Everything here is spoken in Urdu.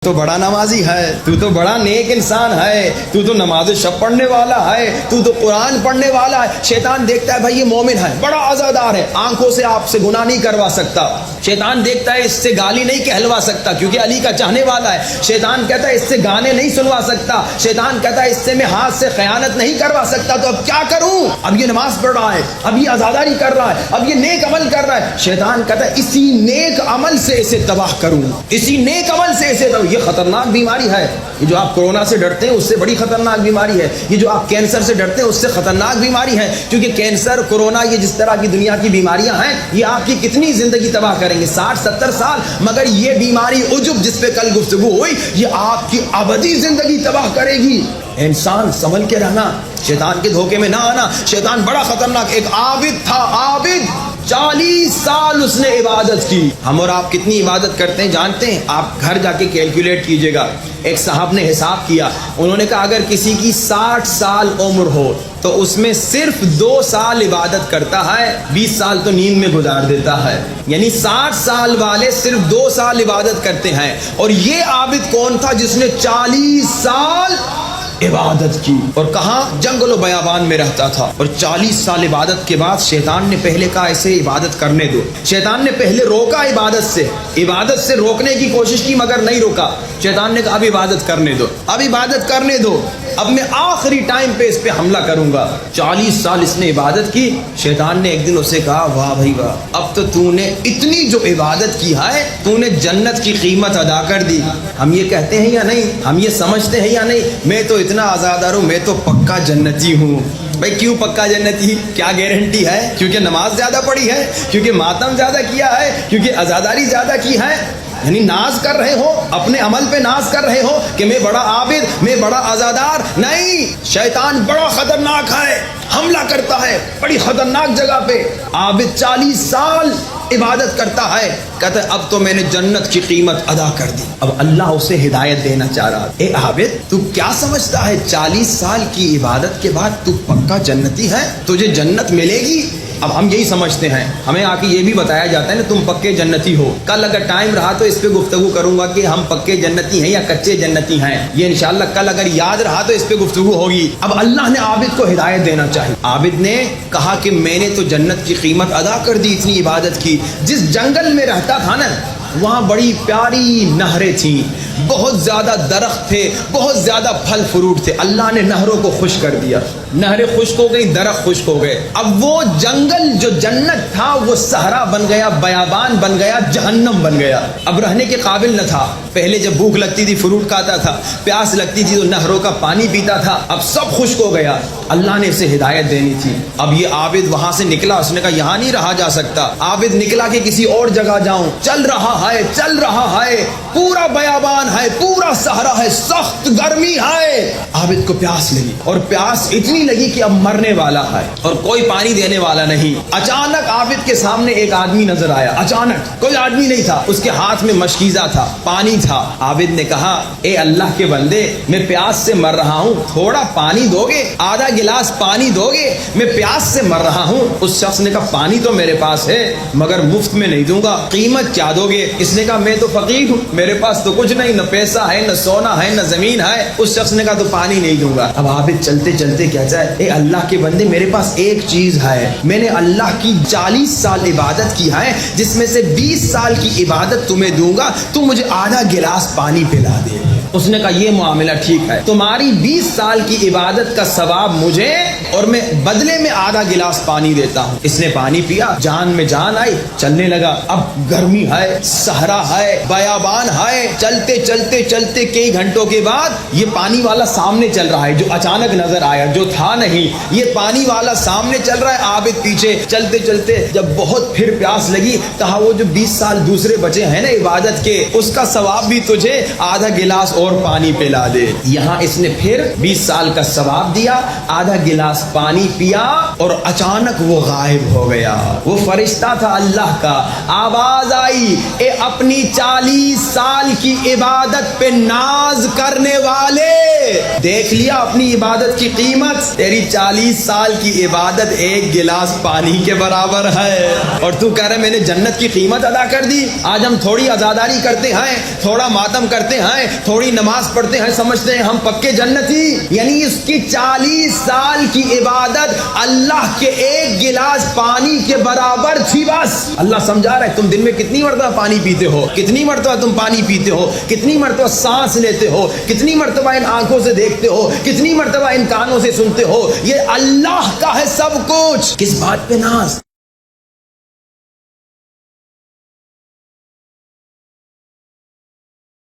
تو بڑا نمازی ہے، تو تو بڑا نیک انسان ہے، تو تو نماز شب پڑھنے والا ہے، تو تو قرآن پڑھنے والا ہے۔ شیطان دیکھتا ہے بھائی یہ مومن ہے، بڑا عزادار ہے، آنکھوں سے آپ سے گناہ نہیں کروا سکتا۔ شیطان دیکھتا ہے اس سے گالی نہیں کہلوا سکتا کیونکہ علی کا چاہنے والا ہے۔ شیطان کہتا ہے اس سے گانے نہیں سنوا سکتا۔ شیطان کہتا ہے اس سے میں ہاتھ سے خیانت نہیں کروا سکتا، تو اب کیا کروں؟ اب یہ نماز پڑھ رہا ہے، اب یہ عزاداری کر رہا ہے، اب یہ نیک عمل کر رہا ہے۔ شیطان کہتا ہے اسی نیک عمل سے اسے تباہ کروں، اسی نیک عمل سے اسے تباہ۔ یہ خطرناک بیماری ہے، یہ جو آپ کورونا سے ڈرتے ہیں اس سے بڑی خطرناک بیماری ہے، یہ جو آپ کینسر سے ڈرتے ہیں اس سے خطرناک بیماری ہے، کیونکہ کینسر، کورونا، یہ جس طرح کی دنیا کی بیماریاں ہیں یہ آپ کی کتنی زندگی تباہ کریں گے، 60-70 سال، مگر یہ بیماری عجب جس پہ کل گفتگو ہوئی یہ آپ کی ابدی زندگی تباہ کرے گی۔ انسان سنبھل کے رہنا، شیطان کے دھوکے میں نہ آنا۔ شیطان بڑا خطرناک، ایک عابد تھا، عابد 40 سال اس نے عبادت کی۔ ہم اور آپ کتنی عبادت کرتے ہیں جانتے ہیں؟ آپ گھر جا کے کیلکولیٹ کیجئے گا۔ ایک صاحب نے حساب کیا، انہوں نے کہا اگر کسی کی 60 سال عمر ہو تو اس میں صرف 2 سال عبادت کرتا ہے، 20 سال تو نیند میں گزار دیتا ہے، یعنی 60 سال والے صرف 2 سال عبادت کرتے ہیں۔ اور یہ عابد کون تھا جس نے 40 سال عبادت کی، اور کہاں؟ جنگل و بیابان میں رہتا تھا۔ اور 40 سال عبادت کے بعد شیطان نے پہلے کہا اسے عبادت کرنے دو۔ شیطان نے پہلے روکا عبادت سے روکنے کی کوشش کی مگر نہیں روکا۔ شیطان نے کہا اب عبادت کرنے دو، اب عبادت کرنے دو، اب میں آخری ٹائم پہ اس پہ حملہ کروں گا۔ 40 سال اس نے عبادت کی۔ شیطان نے ایک دن اسے کہا واہ بھائی واہ، اب تو نے اتنی جو عبادت کی ہے تو نے جنت کی قیمت ادا کر دی۔ ہم یہ کہتے ہیں یا نہیں؟ ہم یہ سمجھتے ہیں یا نہیں؟ میں تو اتنا آزادار ہوں، میں تو پکا جنتی ہوں۔ بھائی کیوں پکا جنتی؟ کیا گارنٹی ہے؟ کیونکہ نماز زیادہ پڑھی ہے، کیونکہ ماتم زیادہ کیا ہے، کیونکہ عزاداری زیادہ کی ہے؟ یعنی ناز کر رہے ہو، اپنے عمل پہ ناز کر رہے ہو کہ میں بڑا عابد، میں بڑا عزادار؟ نہیں، شیطان بڑا خطرناک ہے، حملہ کرتا ہے بڑی خطرناک جگہ پہ۔ عابد 40 سال عبادت کرتا ہے، کہتا ہے اب تو میں نے جنت کی قیمت ادا کر دی۔ اب اللہ اسے ہدایت دینا چاہ رہا، اے عابد تو کیا سمجھتا ہے 40 سال کی عبادت کے بعد تو پکا جنتی ہے، تجھے جنت ملے گی؟ اب ہم یہی سمجھتے ہیں، ہمیں آ کے یہ بھی بتایا جاتا ہے نا تم پکے جنتی ہو۔ کل اگر ٹائم رہا تو اس پہ گفتگو کروں گا کہ ہم پکے جنتی ہیں یا کچے جنتی ہیں، یہ انشاءاللہ کل اگر یاد رہا تو اس پہ گفتگو ہوگی۔ اب اللہ نے عابد کو ہدایت دینا چاہی۔ عابد نے کہا کہ میں نے تو جنت کی قیمت ادا کر دی، اتنی عبادت کی۔ جس جنگل میں رہتا تھا نا وہاں بڑی پیاری نہریں تھیں، بہت زیادہ درخت تھے، بہت زیادہ پھل فروٹ تھے۔ اللہ نے نہروں کو خشک کر دیا، نہریں خشک ہو گئی، درخت خشک ہو گئے۔ اب وہ جنگل جو جنت تھا وہ صحرا بن گیا، بیابان بن گیا، جہنم بن گیا، اب رہنے کے قابل نہ تھا۔ پہلے جب بھوک لگتی تھی فروٹ کھاتا تھا، پیاس لگتی تھی تو نہروں کا پانی پیتا تھا، اب سب خشک ہو گیا۔ اللہ نے اسے ہدایت دینی تھی۔ اب یہ عابد وہاں سے نکلا، اس نے کہا یہاں نہیں رہا جا سکتا۔ عابد نکلا کہ کسی اور جگہ جاؤں، چل رہا ہے، پورا بیابان ہے، پورا صحرا ہے، سخت گرمی ہے۔ عابد کو پیاس لگی، اور پیاس اتنی لگی کہ اب مرنے والا ہے اور کوئی پانی دینے والا نہیں۔ اچانک عابد کے سامنے ایک آدمی نظر آیا، اچانک، کوئی آدمی نہیں تھا، اس کے ہاتھ میں مشکیزہ تھا، پانی تھا۔ عابد نے کہا اے اللہ کے بندے، میں پیاس سے مر رہا ہوں، تھوڑا پانی دو گے؟ آدھا گلاس پانی دو گے؟ میں پیاس سے مر رہا ہوں۔ اس شخص نے کہا پانی تو میرے پاس ہے مگر مفت میں نہیں دوں گا، قیمت کیا دو گے؟ اس نے کہا میں تو فقیر ہوں، میرے پاس تو کچھ نہیں، نہ پیسہ ہے، نہ سونا ہے، نہ زمین ہے۔ اس شخص نے کہا تو پانی نہیں دوں گا۔ اب عابد چلتے چلتے کہتا ہے اے اللہ کے بندے، میرے پاس ایک چیز ہے، میں نے اللہ کی 40 سال عبادت کی ہے، جس میں سے 20 سال کی عبادت تمہیں دوں گا، تم مجھے آدھا گلاس پانی پلا دے۔ اس نے کہا یہ معاملہ ٹھیک ہے، تمہاری 20 سال کی عبادت کا ثواب مجھے، اور میں بدلے میں آدھا گلاس پانی دیتا ہوں۔ اس نے پانی پیا، جان میں جان آئی، چلنے لگا۔ اب گرمی ہے، صحرا ہے، بیابان ہے، چلتے چلتے چلتے کئی گھنٹوں کے بعد یہ پانی والا سامنے چل رہا ہے، جو اچانک نظر آیا، جو تھا نہیں، یہ پانی والا سامنے چل رہا ہے، عابد پیچھے۔ چلتے چلتے جب بہت پھر پیاس لگی، کہا وہ جو 20 سال دوسرے بچے ہیں نا عبادت کے، اس کا ثواب بھی تجھے آدھا گلاس اور پانی پلا دے. یہاں اس نے پھر 20 سال کا ثواب دیا, آدھا گلاس پانی پیا اور اچانک وہ غائب ہو گیا. وہ فرشتہ تھا اللہ کا. آواز آئی, اے اپنی 40 سال کی عبادت پہ ناز کرنے والے, دیکھ لیا اپنی عبادت کی قیمت؟ تیری 40 سال کی عبادت ایک گلاس پانی کے برابر ہے, اور تو کہہ رہے میں نے جنت کی قیمت ادا کر دی. آج ہم تھوڑی عزاداری کرتے ہیں, تھوڑا ماتم کرتے ہیں, تھوڑی نماز پڑھتے ہیں, سمجھتے ہیں ہم پکے جنتی. یعنی اس کی 40 سال کی عبادت اللہ کے ایک گلاس پانی کے برابر تھی بس. اللہ سمجھا رہا ہے تم دن میں کتنی مرتبہ پانی پیتے ہو, کتنی مرتبہ تم پانی پیتے ہو, کتنی مرتبہ سانس لیتے ہو, کتنی مرتبہ ان آنکھوں سے دیکھتے ہو, کتنی مرتبہ ان کانوں سے سنتے ہو. یہ اللہ کا ہے سب کچھ. کس بات پہ ناز؟